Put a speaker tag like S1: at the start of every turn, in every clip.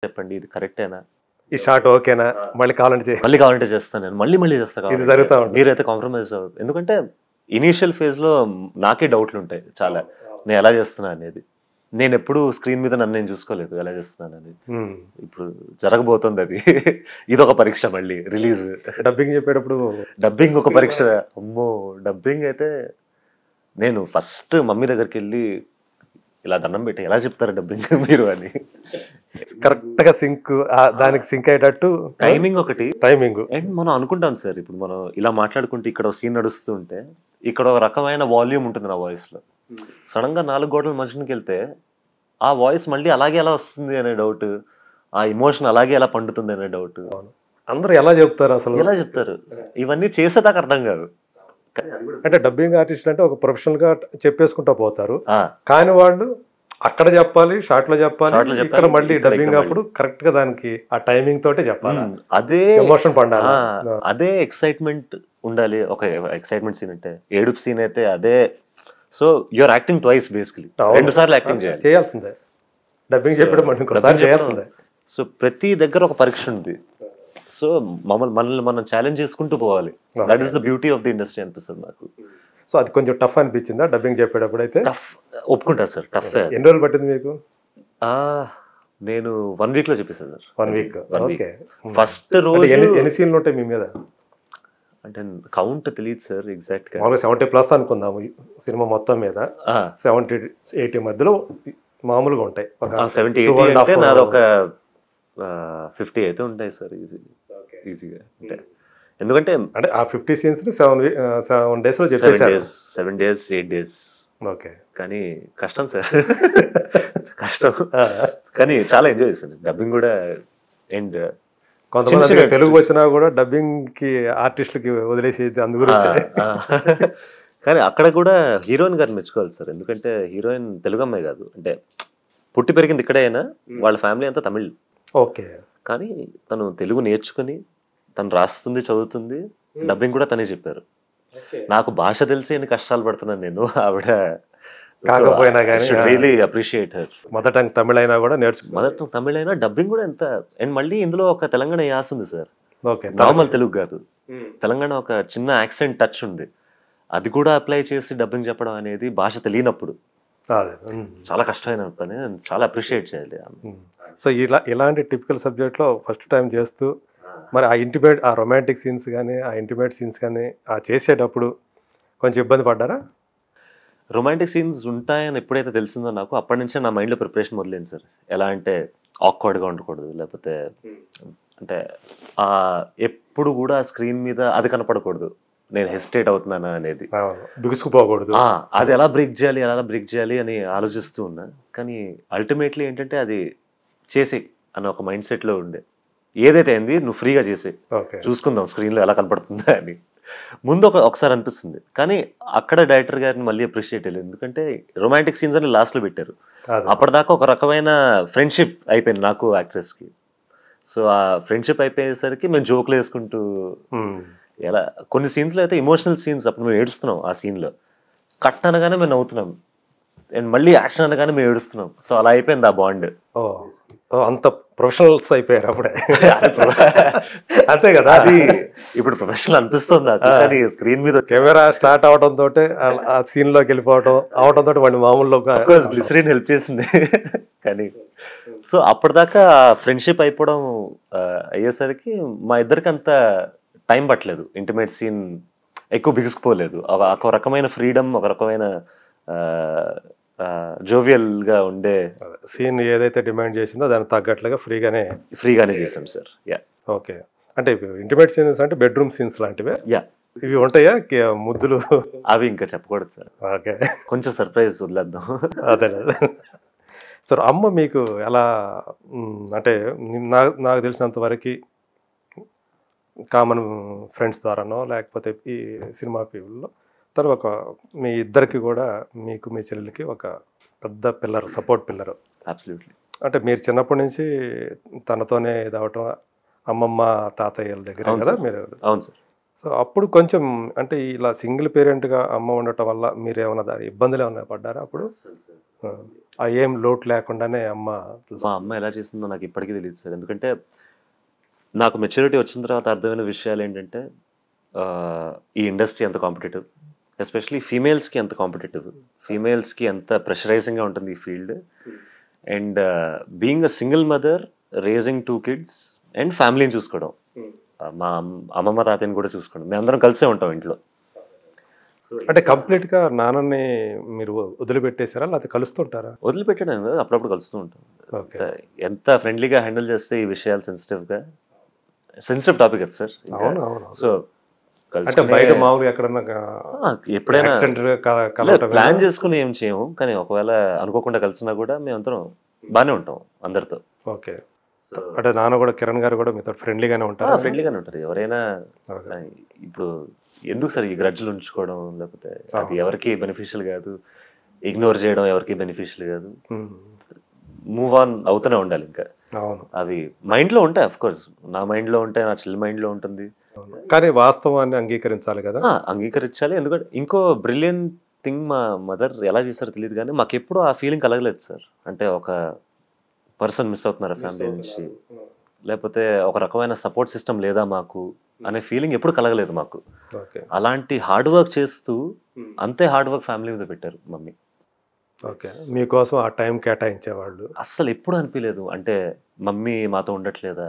S1: చెప్పండి ఇది కరెక్టేనా,
S2: ఈ షాట్ ఓకేనా, మళ్ళీ కావాలంటే
S1: మళ్ళీ కావాలంటే చేస్తాను నేను, మళ్ళీ చేస్తాను,
S2: ఇది జరుగుతూ ఉంటుంది.
S1: మీరైతే కాంప్రమైజ్ అవ్వదు. ఎందుకంటే ఇనీషియల్ ఫేజ్లో నాకే డౌట్లు ఉంటాయి చాలా, నేను ఎలా చేస్తున్నా అనేది. నేను ఎప్పుడు స్క్రీన్ మీద నన్ను నేను చూసుకోలేదు ఎలా చేస్తున్నాను అనేది. ఇప్పుడు జరగబోతుంది అది. ఇదొక పరీక్ష, మళ్ళీ రిలీజ్.
S2: డబ్బింగ్ చెప్పేటప్పుడు
S1: డబ్బింగ్ ఒక పరీక్ష. అమ్మో, డబ్బింగ్ అయితే నేను ఫస్ట్ మమ్మీ దగ్గరికి వెళ్ళి ఇలా దండం పెట్టి ఎలా చెప్తారు డబ్బింగ్ మీరు అని.
S2: కరెక్ట్ గా సింక్, దానికి సింక్ అయ్యేటట్టు
S1: టైమింగ్ ఒకటి,
S2: టైమింగ్.
S1: అండ్ మనం అనుకుంటాం సార్, ఇప్పుడు మనం ఇలా మాట్లాడుకుంటే ఇక్కడ సీన్ నడుస్తూ ఉంటే ఇక్కడ ఒక రకమైన వాల్యూమ్ ఉంటుంది నా వాయిస్ లో. సడన్ గా 4 గోడల మధ్యకి వెళ్తే ఆ వాయిస్ మళ్ళీ అలాగే ఎలా వస్తుంది అనే డౌట్, ఆ ఇమోషన్ అలాగే ఎలా పండుతుంది అనే డౌట్.
S2: అందరూ ఎలా చెప్తారు అసలు,
S1: ఎలా చెప్తారు ఇవన్నీ చేసేదాకా అర్థం కాదు.
S2: అంటే డబ్బింగ్ ఆర్టిస్ట్ అంటే ఒక ప్రొఫెషనల్ గా చెప్పేసుకుంటా పోతారు, కానీ వాళ్ళు అక్కడ చెప్పాలి, షార్ట్ లో చెప్పాలి, ఇక్కడ మళ్ళీ డబ్బింగ్ అప్పుడు కరెక్ట్ గా దానికి ఆ టైమింగ్ తోటే చెప్పాలి,
S1: అదే
S2: ఎమోషన్ పండాలి,
S1: అదే ఎక్సైట్మెంట్ ఉండాలి. ఒక ఎక్సైట్మెంట్ సీన్ అంటే, ఏడుపు సీన్ అయితే అదే. So you're acting twice basically, 2 సార్లు యాక్టింగ్
S2: చేయాల్సిందే. డబ్బింగ్ చెప్పడం ఇంకోసారి చేయాల్సిందే.
S1: సో ప్రతి దగ్గర ఒక పరీక్ష ఉంది. సో మనల్ని మనం ఛాలెంజ్ చేసుకుంటూ పోవాలి. That is the beauty of the industry అనిపిస్తుంది నాకు.
S2: సో అది కొంచెం టఫ్ అనిపించిందా డబ్బింగ్ చెప్పేటప్పుడు? అయితే
S1: టఫ్ ఒప్పుకుంటా సార్, టఫ్.
S2: ఎన్ని రోజులు పట్టింది మీకు?
S1: నేను 1 వీక్ లో చెప్పేసాను సార్.
S2: 1 వీక్. ఓకే.
S1: ఫస్ట్ రోజు
S2: ఎన్ని సీన్లు ఉంటాయి మీ మీద?
S1: అంటే కౌంట్ తెలియదు సార్ ఎగ్జాక్ట్ గా.
S2: 70+ అనుకుందాము సినిమా మొత్తం మీద. 70-80 మధ్యలో మామూలుగా ఉంటాయి.
S1: 70-80 అంటే నాది ఒక 50 అయితే ఉంటాయి సార్ ఈజీగా. అంటే ఎందుకంటే
S2: అంటే ఆ 50 సీన్స్ ని 7 days లో చెప్పేశారు.
S1: 7 days 8 days.
S2: ఓకే.
S1: కానీ కష్టం సార్, కష్టం. కానీ చాలా ఎంజాయ్ చేశాను డబ్బింగ్ కూడా. అండ్
S2: కొంతమంది తెలుగు వచ్చినా కూడా డబ్బింగ్ కి ఆర్టిస్టులకి వదిలేసి అందు గురించి.
S1: కానీ అక్కడ కూడా హీరోయిన్ గారిని మెచ్చుకోవాలి సార్, ఎందుకంటే హీరోయిన్ తెలుగు అమ్మాయి కాదు, అంటే పుట్టి పెరిగింది ఇక్కడే అయినా వాళ్ళ ఫ్యామిలీ అంతా తమిళ్.
S2: ఓకే. కానీ
S1: తను తెలుగు నేర్చుకుని తను రాస్తుంది, చదువుతుంది, డబ్బింగ్ కూడా తనే చెప్పారు. నాకు భాష తెలిసి ఎన్ని కష్టాలు పడుతున్నాను నేను, ఆవిడ
S2: కాకపోయినా కానీ
S1: really appreciate her.
S2: Mother tongue Tamil అయినా కూడా
S1: మదర్ టంగ్ తమిళ అయినా డబ్బింగ్ కూడా ఎంత. అండ్ మళ్ళీ ఇందులో ఒక తెలంగాణ యాస ఉంది సార్,
S2: ఓకే,
S1: నార్మల్ తెలుగు కాదు. తెలంగాణ ఒక చిన్న యాక్సెంట్ టచ్ ఉంది, అది కూడా అప్లై చేసి డబ్బింగ్ చెప్పడం అనేది భాష తెలియనప్పుడు చాలా కష్టమైన పని, చాలా అప్రిషియేట్ చేయాలి.
S2: సో ఇలాంటి టిపికల్ సబ్జెక్ట్ లో ఫస్ట్ టైం చేస్తూ మరి ఆ రొమాంటిక్ సీన్స్ కానీ ఆ ఇంటిమేట్ సీన్స్ కానీ చేసేటప్పుడు కొంచెం ఇబ్బంది పడ్డారా?
S1: రొమాంటిక్ సీన్స్ ఉంటాయని ఎప్పుడైతే తెలిసిందో నాకు, అప్పటి నుంచే నా మైండ్లో ప్రిపరేషన్ మొదలైంది సార్. ఎలా అంటే ఆక్వర్డ్గా ఉండకూడదు, లేకపోతే అంటే ఎప్పుడు కూడా స్క్రీన్ మీద అది కనపడకూడదు, నేను హెసిటేట్ అవుతున్నానా అనేది,
S2: బిగుసుకుపోకూడదు.
S1: అది ఎలా బ్రేక్ చేయాలి అని ఆలోచిస్తూ ఉన్నా. కానీ అల్టిమేట్లీ ఏంటంటే అది చేసి అన్న ఒక మైండ్ సెట్లో ఉండే, ఏదైతే అయింది నువ్వు ఫ్రీగా చేసి చూసుకుందాం స్క్రీన్లో ఎలా కనపడుతుందా అని ముందు ఒకసారి అనిపిస్తుంది. కానీ అక్కడ డైరెక్టర్ గారిని మళ్ళీ అప్రిషియేట్ అయ్యలేదు, ఎందుకంటే రొమాంటిక్ సీన్స్ అని లాస్ట్లో పెట్టారు. అప్పటిదాకా ఒక రకమైన ఫ్రెండ్షిప్ అయిపోయింది నాకు యాక్ట్రెస్కి. సో ఆ ఫ్రెండ్షిప్ అయిపోయేసరికి మేము జోకులు వేసుకుంటూ ఎలా కొన్ని సీన్స్లో అయితే ఎమోషనల్ సీన్స్, అప్పుడు మేము ఏడుస్తున్నాం ఆ సీన్లో, కట్ అనగానే మేము నవ్వుతున్నాం, అండ్ మళ్ళీ యాక్షన్ అనగానే మేము ఏడుస్తున్నాం. సో అలా అయిపోయింది ఆ బాండ్.
S2: అంత ప్రొఫెషనల్స్ అయిపోయారు అప్పుడే. అంతే కదా,
S1: అది ఇప్పుడు ప్రొఫెషనల్ అనిపిస్తుంది కానీ స్క్రీన్ మీద
S2: కెమెరా స్టార్ట్ అవడం తోటే ఆ సీన్ లోకి అవడం తోటి వాడిని మామూలు
S1: గ్లిసరీన్ హెల్ప్ చేసింది. కానీ సో అప్పటిదాకా ఫ్రెండ్షిప్ అయిపోవడం అయ్యేసరికి మా ఇద్దరికి అంత టైం పట్టలేదు, ఇంటిమేట్ సీన్ ఎక్కువ బిగుసుకుపోలేదు. ఒక రకమైన ఫ్రీడమ్, ఒక రకమైన జోవియల్ గా ఉండే
S2: సీన్ ఏదైతే డిమాండ్ చేసిందో దానికి తగ్గట్లుగా ఫ్రీగానే
S1: చేసాం సార్. యా.
S2: ఓకే. అంటే ఇంటిమేట్ సీన్స్ అంటే బెడ్రూమ్ సీన్స్ లాంటివే?
S1: యా.
S2: ఇవి ఉంటాయా ముద్దులు?
S1: అవి ఇంకా చెప్పకూడదు సార్.
S2: ఓకే, కొంచెం
S1: సర్ప్రైజ్ వదిలేద్దాం.
S2: అదే సార్. అమ్మ మీకు ఎలా, అంటే నాకు తెలిసినంత వరకు కామన్ ఫ్రెండ్స్ ద్వారానో లేకపోతే ఈ సినిమా పీపుల్లో తను మీ ఇద్దరికి కూడా, మీకు మీ చెల్లెలకి ఒక పెద్ద పిల్లర్, సపోర్ట్ పిల్లర్.
S1: అబ్సల్యూట్లీ.
S2: అంటే మీరు చిన్నప్పటి నుంచి తనతోనే ఇదవటం, అమ్మమ్మ తాతయ్యల దగ్గర కదా మీరు?
S1: అవును సార్.
S2: సో అప్పుడు కొంచెం అంటే ఇలా సింగిల్ పేరెంట్గా అమ్మ ఉండటం వల్ల మీరు ఏమైనా ఇబ్బందులు ఏమైనా పడ్డారా అప్పుడు? ఏం లోటు లేకుండానే
S1: మా అమ్మ ఎలా చేసిందో నాకు ఇప్పటికీ తెలియదు సార్. ఎందుకంటే నాకు మెచ్యూరిటీ వచ్చిన తర్వాత అర్థమైన విషయాలు ఏంటంటే ఈ ఇండస్ట్రీ ఎంత కాంపిటేటివ్, ఎస్పెషలీ ఫీమేల్స్కి ఎంత కాంపిటేటివ్, ఫీమేల్స్కి ఎంత ప్రెషరైజింగ్గా ఉంటుంది ఈ field. And being a single mother, raising 2 kids and ఫ్యామిలీని చూసుకోవడం, మా అమ్మమ్మ తాతయ్యని కూడా చూసుకోవడం, మేము అందరం కలిసే ఉంటాం ఇంట్లో.
S2: అంటే కంప్లీట్గా నాన్నని మీరు వదిలిపెట్టేశారా లేకపోతే కలుస్తుంటారా?
S1: వదిలిపెట్టడం కదా, అప్పుడప్పుడు కలుస్తూ ఉంటాం. ఎంత ఫ్రెండ్లీగా హ్యాండిల్ చేస్తే ఈ విషయాలు సెన్సిటివ్ టాపిక్ కదా సార్. సో
S2: బయట మామూలుగా ఎక్కడన్నా
S1: ఎప్పుడైనా ప్లాన్ చేసుకుని ఏం చేయము, కానీ ఒకవేళ అనుకోకుండా కలిసినా కూడా మేమందరం బాగానే ఉంటాం అందరితో.
S2: ఓకే. అంటే నాన్న కూడా, కిరణ్ గారు కూడా మీతో ఫ్రెండ్లీగానే ఉంటారు?
S1: ఫ్రెండ్లీగానే ఉంటారు. ఎవరైనా ఇప్పుడు ఎందుకు సార్ ఈ గ్రడ్జ్లు ఉంచుకోవడం, లేకపోతే అది ఎవరికి బెనిఫిషియల్ కాదు, ఇగ్నోర్ చేయడం ఎవరికి బెనిఫిషియల్ కాదు. మూవ్ ఆన్ అవుతూనే ఉండాలి. ఇంకా అవి మైండ్లో ఉంటాయి, అఫ్ కోర్స్ నా మైండ్లో ఉంటాయి, నా చెల్లి మైండ్లో ఉంటుంది,
S2: కానీ వాస్తవాన్ని అంగీకరించాలి కదా.
S1: అంగీకరించాలి. ఎందుకంటే ఇంకో బ్రిలియంట్ థింగ్ మా మదర్ ఎలా చేశారో తెలియదు, కానీ మాకు ఎప్పుడు ఆ ఫీలింగ్ కలగలేదు సార్. అంటే ఒక పర్సన్ మిస్ అవుతున్నారా ఫ్యామిలీ నుంచి, లేకపోతే ఒక రకమైన సపోర్ట్ సిస్టమ్ లేదా మాకు అనే ఫీలింగ్ ఎప్పుడు కలగలేదు మాకు. అలాంటి హార్డ్ వర్క్ చేస్తూ అంతే హార్డ్ వర్క్ ఫ్యామిలీ మీద పెట్టారు మమ్మీ.
S2: ఓకే. మీకోసం ఆ టైం కేటాయించేవాళ్ళు?
S1: అస్సలు ఎప్పుడు అనిపించలేదు అంటే మమ్మీ మాతో ఉండట్లేదా,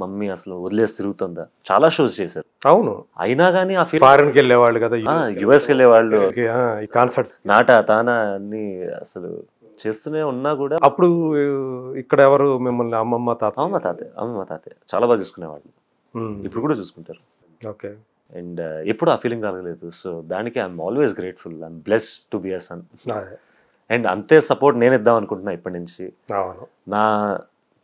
S1: మమ్మీ అసలు వదిలేసి తిరుగుతుందా. చాలా షోస్ చేశారు,
S2: అవును, అయినా
S1: కానీ ఆ
S2: ఫారెన్కి వెళ్ళేవాళ్ళు కదా,
S1: యుఎస్కి వెళ్ళేవాళ్ళు,
S2: కాన్సర్ట్స్,
S1: నాటా తానా అన్ని అసలు చేస్తూనే ఉన్నా కూడా.
S2: అప్పుడు ఇక్కడ ఎవరు మిమ్మల్ని? అమ్మమ్మ
S1: తాతయ్య చాలా బాగా చూసుకునేవాళ్ళు, ఇప్పుడు కూడా చూసుకుంటారు.
S2: ఓకే.
S1: అండ్ ఎప్పుడు ఆ ఫీలింగ్ కలగలేదు. సో దానికి I'm always grateful, I'm blessed to be a son. And అంతే సపోర్ట్ నేను ఇద్దాం అనుకుంటున్నా ఇప్పటి నుంచి. నా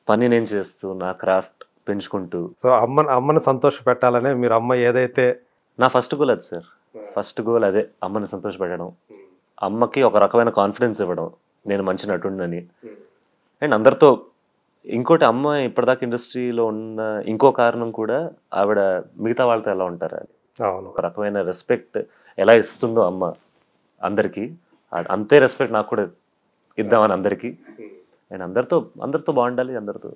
S1: పని నేను చేస్తూ, నా క్రాఫ్ట్ పెంచుకుంటూ.
S2: సో అమ్మని సంతోష పెట్టాలనే మీరు, అమ్మ ఏదైతే,
S1: నా ఫస్ట్ గోల్ అది సార్. ఫస్ట్ గోల్ అదే, అమ్మని సంతోష పెట్టడం, అమ్మకి ఒక రకమైన కాన్ఫిడెన్స్ ఇవ్వడం నేను మంచి నటుండని. అండ్ అందరితో ఇంకోటి, అమ్మ ఇప్పటిదాకా ఇండస్ట్రీలో ఉన్న ఇంకో కారణం కూడా ఆవిడ మిగతా వాళ్ళతో ఎలా ఉంటారు, ఒక రకమైన రెస్పెక్ట్ ఎలా ఇస్తుందో అమ్మ అందరికీ, అంతే రెస్పెక్ట్ నాకు కూడా ఇద్దామని అందరికీ. అండ్ అందరితో బాగుండాలి, అందరితో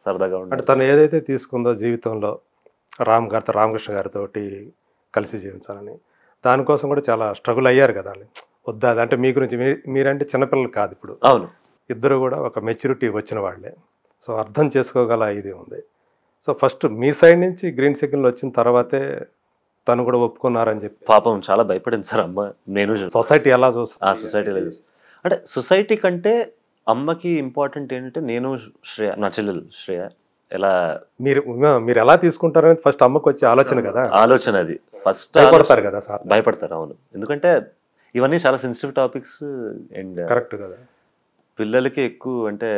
S1: సరదాగా ఉండాలి.
S2: అంటే తను ఏదైతే తీసుకుందో జీవితంలో రామకృష్ణ గారితో కలిసి జీవించాలని, దానికోసం కూడా చాలా స్ట్రగుల్ అయ్యారు కదా. వద్దా అంటే మీ గురించి, మీరంటే చిన్నపిల్లలు కాదు ఇప్పుడు.
S1: అవును,
S2: ఇద్దరు కూడా ఒక మెచ్యూరిటీ వచ్చిన వాళ్ళే. సో అర్థం చేసుకోగల ఇది ఉంది. సో ఫస్ట్ మీ సైడ్ నుంచి గ్రీన్ సిగ్నల్ వచ్చిన తర్వాతే తను కూడా ఒప్పుకున్నారని చెప్పి.
S1: పాపం చాలా భయపడింది సార్ అమ్మ. నేను
S2: సొసైటీ ఎలా చూస్తా,
S1: సొసైటీలో అంటే సొసైటీ కంటే అమ్మకి ఇంపార్టెంట్ ఏంటంటే నేను శ్రేయ, నా చెల్లెలు శ్రేయ ఎలా
S2: మీరు ఎలా తీసుకుంటారని ఫస్ట్ అమ్మకి వచ్చే ఆలోచన కదా.
S1: ఆలోచన అది ఫస్ట్
S2: భయపడతారు కదా సార్.
S1: భయపడతారు, అవును. ఎందుకంటే ఇవన్నీ చాలా సెన్సిటివ్ టాపిక్స్. అండ్
S2: కరెక్ట్ కదా,
S1: పిల్లలకి ఎక్కువ అంటే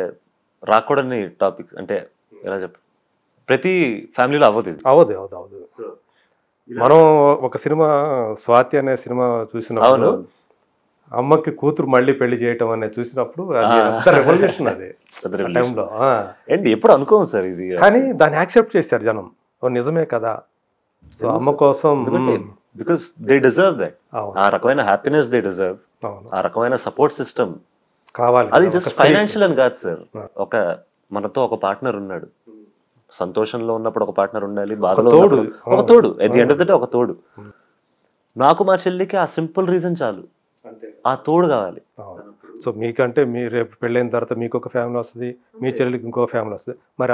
S1: రాకూడని టాపిక్స్. అంటే ఎలా చెప్ప, ప్రతి ఫ్యామిలీలో
S2: అవ్వదు. మనం ఒక సినిమా స్వాతి అనే సినిమా చూసినప్పుడు అమ్మకి కూతురు మళ్ళీ పెళ్లి చేయటం అనేది చూసినప్పుడు అది రెవల్యూషన్. అది టైంలో
S1: ఎప్పుడు అనుకోము సార్ ఇది,
S2: కానీ దాన్ని యాక్సెప్ట్ చేశారు జనం. నిజమే కదా. సో అమ్మ కోసం,
S1: బికాస్ దే డిజర్వ్ దట్. ఆ రకమైన హ్యాపీనెస్ దే డిజర్వ్, ఆ రకమైన సపోర్ట్ సిస్టమ్
S2: కావాలి.
S1: అది జస్ట్ ఫైనాన్షియల్ అని కాదు సార్. మనతో ఒక పార్ట్నర్ ఉన్నాడు, సంతోషంలో ఉన్నప్పుడు ఒక పార్ట్నర్ ఉండాలి, బాధలో ఒక తోడు, at the end of the day ఒక తోడు. నాకు మా చెల్లికి ఆ సింపుల్ రీజన్ చాలు, ఆ తోడు కావాలి.
S2: సో మీకంటే మీరు రేపు పెళ్ళైన తర్వాత మీకు ఒక ఫ్యామిలీ వస్తుంది, మీ చెల్లికి ఇంకో ఫ్యామిలీ వస్తుంది. మరి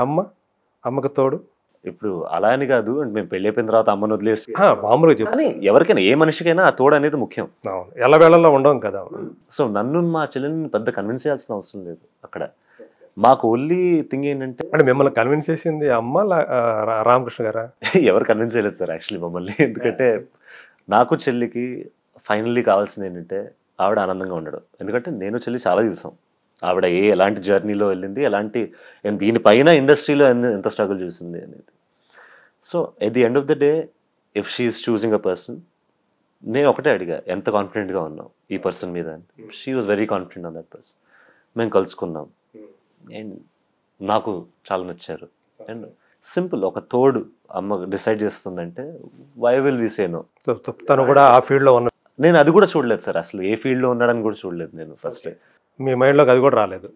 S2: అమ్మకి తోడు
S1: ఇప్పుడు అలా అని కాదు, అంటే మేము పెళ్లి అయిపోయిన తర్వాత అమ్మను వదిలేసి
S2: మామూలుగా చెప్పి,
S1: ఎవరికైనా ఏ మనిషికైనా ఆ తోడు అనేది ముఖ్యం.
S2: ఎలా వేళల్లో ఉండవు కదా.
S1: సో నన్ను మా చెల్లెని పెద్ద కన్విన్స్ చేయాల్సిన అవసరం లేదు అక్కడ. మాకు ఓన్లీ థింగ్ ఏంటంటే,
S2: అంటే మిమ్మల్ని కన్విన్స్ చేసింది అమ్మ రామకృష్ణ గారా?
S1: ఎవరు కన్విన్స్ చేయలేదు సార్ యాక్చువల్లీ మమ్మల్ని. ఎందుకంటే నాకు చెల్లికి ఫైనల్లీ కావాల్సింది ఏంటంటే ఆవిడ ఆనందంగా ఉండడం. ఎందుకంటే నేను చెల్లి చాలా చూసాం, ఆవిడ ఎలాంటి జర్నీలో వెళ్ళింది, ఎలాంటి దీనిపైన ఇండస్ట్రీలో ఎంత స్ట్రగుల్ చూసింది అనేది. So at the end of the day if she's choosing a person, నేను ఒకటే అడిగా, ఎంత కాన్ఫిడెంట్గా ఉన్నావు ఈ పర్సన్ మీద అని. She was very confident on that person. మేము కలుసుకున్నాం అండ్ నాకు చాలా నచ్చారు. అండ్ సింపుల్, ఒక తోడు అమ్మ డిసైడ్ చేస్తుందంటే why will we say no.
S2: తను కూడా ఆ ఫీల్డ్లో ఉన్న,
S1: నేను అది కూడా చూడలేదు సార్, అసలు ఏ ఫీల్డ్లో ఉన్నాడని కూడా చూడలేదు నేను ఫస్ట్.
S2: మీ మైండ్లోకి అది కూడా
S1: రాలేదు.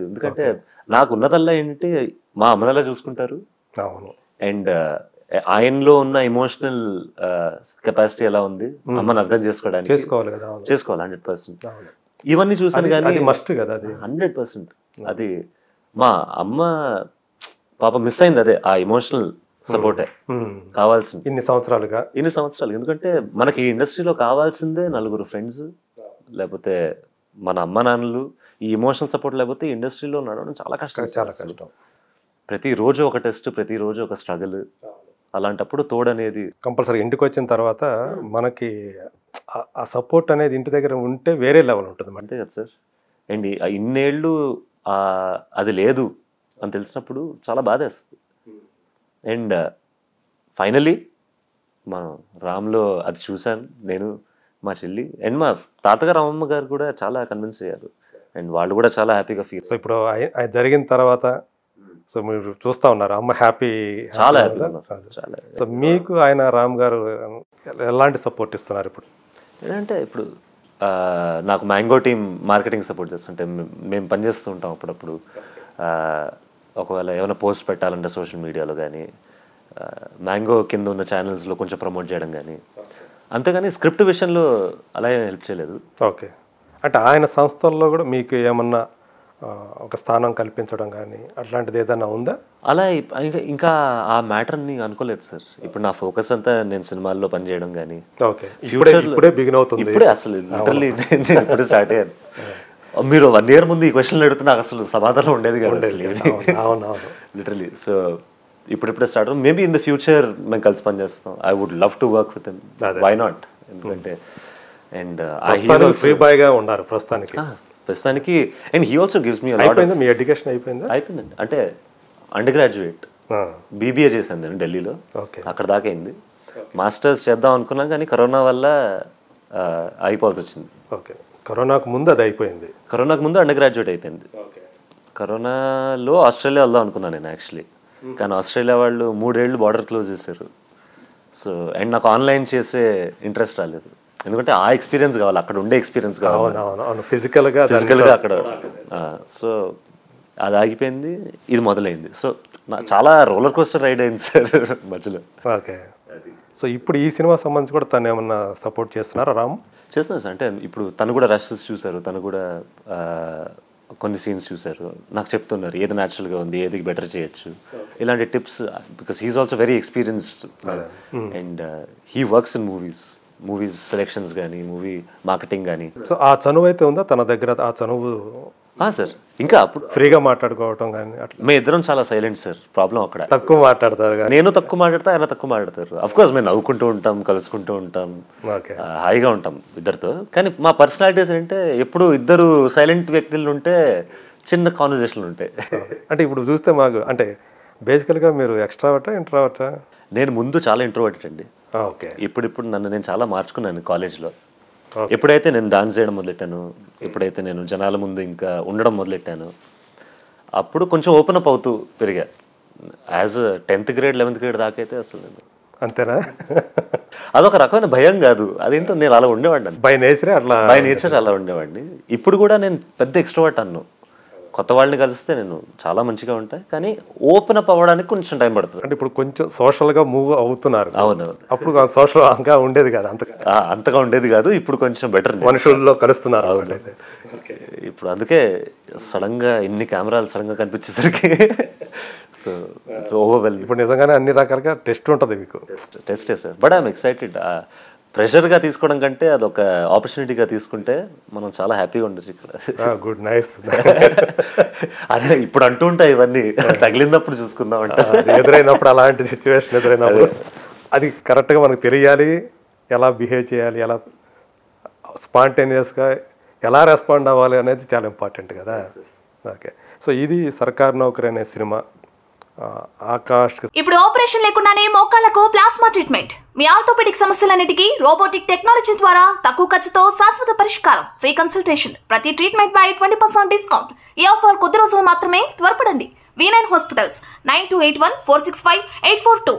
S1: ఎందుకంటే నాకు ఉన్నదల్లా ఏంటంటే మా అమ్మనలా చూసుకుంటారు.
S2: అవును.
S1: అండ్ ఆయనలో ఉన్న ఎమోషనల్ కెపాసిటీ ఎలా ఉంది, అమ్మని అర్థం చేసుకోవడానికి చేసుకోవాలి 100%. ఇవన్నీ చూసాను కానీ
S2: మస్ట్ కదా అది
S1: 100%. అది మా అమ్మ పాప మిస్ అయింది, అదే ఆ ఎమోషనల్ సపోర్టే కావాల్సింది
S2: ఇన్ని సంవత్సరాలుగా.
S1: ఎందుకంటే మనకి ఈ ఇండస్ట్రీలో కావాల్సిందే నలుగురు ఫ్రెండ్స్, లేకపోతే మన అమ్మ నాన్నలు. ఈ ఎమోషనల్ సపోర్ట్ లేకపోతే ఇండస్ట్రీలో నడవడం చాలా కష్టం. ప్రతిరోజు ఒక టెస్ట్, ప్రతిరోజు ఒక స్ట్రగుల్. అలాంటప్పుడు తోడనేది
S2: కంపల్సరీ. ఇంటికి వచ్చిన తర్వాత మనకి ఆ సపోర్ట్ అనేది ఇంటి దగ్గర ఉంటే వేరే లెవెల్ ఉంటుంది.
S1: అంతే కదా సార్. అండ్ ఇన్నేళ్ళు అది లేదు అని తెలిసినప్పుడు చాలా బాధేస్తుంది. అండ్ ఫైనలీ మనం రామ్లో అది చూశాను నేను, మా చెల్లి అండ్ మా తాతగారు అమ్మమ్మ గారు కూడా చాలా కన్విన్స్ అయ్యారు. అండ్ వాళ్ళు కూడా చాలా హ్యాపీగా ఫీల్.
S2: సో ఇప్పుడు జరిగిన తర్వాత సో మీరు చూస్తా ఉన్నారు అమ్మ
S1: చాలా హ్యాపీగా ఉన్నారు.
S2: సో మీకు ఆయన రామ్ గారు ఎలాంటి సపోర్ట్ ఇస్తున్నారు ఇప్పుడు?
S1: ఏంటంటే ఇప్పుడు నాకు మ్యాంగో టీమ్ మార్కెటింగ్ సపోర్ట్ చేస్తుంటే మేము పనిచేస్తూ ఉంటాం. అప్పుడప్పుడు ఒకవేళ ఏమైనా పోస్ట్ పెట్టాలంటే సోషల్ మీడియాలో కానీ, మ్యాంగో కింద ఉన్న ఛానల్స్లో కొంచెం ప్రమోట్ చేయడం కానీ, అంతేగాని స్క్రిప్ట్ విషయంలో అలా హెల్ప్ చేయలేదు.
S2: ఓకే. అంటే ఆయన సంస్థల్లో కూడా మీకు ఏమన్నా ఒక స్థానం కల్పించడం కానీ అట్లాంటిది ఏదైనా ఉందా?
S1: అలా ఇంకా ఆ మ్యాటర్ని అనుకోలేదు సార్. ఇప్పుడు నా ఫోకస్ అంతా నేను సినిమాల్లో పనిచేయడం కానీ,
S2: ఇప్పుడే బిగిన్ అవుతుంది.
S1: ఇప్పుడే అసలు లిటరల్లీ నేను ఇప్పుడే స్టార్ట్ అయ్యాను. మీరు 1 year ముందు ఈ క్వశ్చన్లు అడిగితే నాకు అసలు సమాధానం ఉండేది కాదు లిటరల్లీ. సో ఇప్పుడిప్పుడే start. Maybe in the future మేము కలిసి పనిచేస్తాం. I would love to work with him. Why not? ఎందుకంటే అండ్
S2: ఫ్రీ బాయ్ గా ఉన్నారు ప్రస్తుతానికి.
S1: And he also gives me
S2: మీ ఎడ్యుకేషన్
S1: అయిపోయిందండి. అంటే అండర్ గ్రాడ్యుయేట్ బీబీఏ చేశాను నేను ఢిల్లీలో. అక్కడ దాకా అయింది. మాస్టర్స్ చేద్దాం అనుకున్నాం కానీ కరోనా వల్ల అయిపోవాల్సి వచ్చింది.
S2: ఓకే. కరోనాకు ముందు అది అయిపోయింది.
S1: కరోనాకు ముందు అండర్ గ్రాడ్యుయేట్ అయిపోయింది. కరోనాలో ఆస్ట్రేలియా వెళ్దాం అనుకున్నాను నేను యాక్చువల్లీ. కానీ ఆస్ట్రేలియా వాళ్ళు 3 ఏళ్ళు బార్డర్ క్లోజ్ చేశారు. సో అండ్ నాకు ఆన్లైన్ చేసే ఇంట్రెస్ట్ రాలేదు. ఎందుకంటే ఆ ఎక్స్పీరియన్స్ కావాలి, అక్కడ ఉండే ఎక్స్పీరియన్స్ కావాలి
S2: ఫిజికల్గా
S1: అక్కడ. సో అది ఆగిపోయింది, ఇది మొదలైంది. సో చాలా రోలర్ కోస్టర్ రైడ్ అయింది సార్ మధ్యలో.
S2: ఓకే. సో ఇప్పుడు ఈ సినిమా సంబంధించి కూడా తను ఏమన్నా సపోర్ట్ చేస్తున్నారా రామ్?
S1: చేస్తున్నారు సార్. అంటే ఇప్పుడు తను కూడా రషెస్ చూసారు, తను కూడా కొన్ని సీన్స్ చూసారు, నాకు చెప్తున్నారు ఏది న్యాచురల్గా ఉంది, ఏది బెటర్ చేయొచ్చు, ఇలాంటి tips. Because he's also very experienced and he works in movies selections కానీ, మూవీ మార్కెటింగ్ కానీ.
S2: సో ఆ చనువు అయితే ఉందా తన దగ్గర? ఆ చనువు
S1: సార్ ఇంకా అప్పుడు
S2: ఫ్రీగా మాట్లాడుకోవటం కానీ అట్లా?
S1: మేము ఇద్దరం చాలా సైలెంట్ సార్. ప్రాబ్లం అక్కడ.
S2: తక్కువ మాట్లాడతారు,
S1: నేను తక్కువ మాట్లాడతా, ఆయన తక్కువ మాట్లాడతారు. అఫ్ కోర్స్ మేము నవ్వుకుంటూ ఉంటాం, కలుసుకుంటూ ఉంటాం, హాయిగా ఉంటాం ఇద్దరితో. కానీ మా పర్సనాలిటీస్ ఏంటంటే ఎప్పుడు ఇద్దరు సైలెంట్ వ్యక్తులు ఉంటే చిన్న కాన్వర్జేషన్లు ఉంటాయి.
S2: అంటే ఇప్పుడు చూస్తే మాకు అంటే బేసికల్గా మీరు ఎక్స్ట్రావర్టా ఇంట్రావర్టా?
S1: నేను ముందు చాలా ఇంట్రోవర్టెడ్ అండి. ఇప్పుడు నన్ను నేను చాలా మార్చుకున్నాను కాలేజ్లో. ఎప్పుడైతే నేను డాన్స్ చేయడం మొదలెట్టాను, ఎప్పుడైతే నేను జనాల ముందు ఇంకా ఉండడం మొదలెట్టాను, అప్పుడు కొంచెం ఓపెన్ అప్ అవుతూ పెరిగా. As 10th grade 11th grade దాకా అయితే అసలు నేను
S2: అంతేనా?
S1: అదొక రకమైన భయం కాదు, అదేంటో నేను అలా ఉండేవాడిని.
S2: బై నేచర్
S1: అలా ఉండేవాడిని. ఇప్పుడు కూడా నేను పెద్ద ఎక్స్ట్రోవర్ట్ అన్ను. కొత్త వాళ్ళని కలిస్తే నేను చాలా మంచిగా ఉంటాయి, కానీ ఓపెన్ అప్ అవ్వడానికి కొంచెం టైం పడుతుంది.
S2: అంటే ఇప్పుడు కొంచెం సోషల్గా మూవ్ అవుతున్నారు.
S1: అవును.
S2: అప్పుడు సోషల్గా ఉండేది కాదు,
S1: అంతగా ఉండేది కాదు. ఇప్పుడు కొంచెం బెటర్,
S2: మనుషుల్లో కలుస్తున్నారు.
S1: ఇప్పుడు అందుకే సడన్గా ఇన్ని కెమెరాలు సడన్గా కనిపించేసరికి సో ఓవర్వెల్మింగ్.
S2: ఇప్పుడు నిజంగానే అన్ని రకాలుగా టెస్ట్ ఉంటుంది మీకు.
S1: టెస్టే సార్. But I'm excited. ప్రెషర్గా తీసుకోవడం కంటే అదొక ఆపర్చునిటీగా తీసుకుంటే మనం చాలా హ్యాపీగా ఉండొచ్చు ఇక్కడ.
S2: Good, nice.
S1: అదే ఇప్పుడు అంటూ ఉంటాయి ఇవన్నీ, తగిలినప్పుడు చూసుకుందాం అంటే.
S2: ఎదురైనప్పుడు అలాంటి సిచ్యువేషన్ ఎదురైనప్పుడు అది కరెక్ట్గా మనకు తెలియాలి, ఎలా బిహేవ్ చేయాలి, ఎలా స్పాంటేనియస్గా ఎలా రెస్పాండ్ అవ్వాలి అనేది చాలా ఇంపార్టెంట్ కదా. ఓకే. సో ఇది సర్కార్ నౌకరీ అనే సినిమా.
S3: ఇప్పుడు ఆపరేషన్ లేకుండానే మోకాళ్లకు ప్లాస్మా ట్రీట్మెంట్. మీ ఆర్థోపెడిక్ సమస్యలన్నిటికీ రోబోటిక్ టెక్నాలజీ ద్వారా తక్కువ ఖర్చుతో శాశ్వత పరిష్కారం. Free consultation. ప్రతి ట్రీట్మెంట్ పై 20% డిస్కౌంట్. ఈ ఆఫర్ కొద్ది రోజులు మాత్రమే. త్వరపడండి. V9 hospitals 9281465842.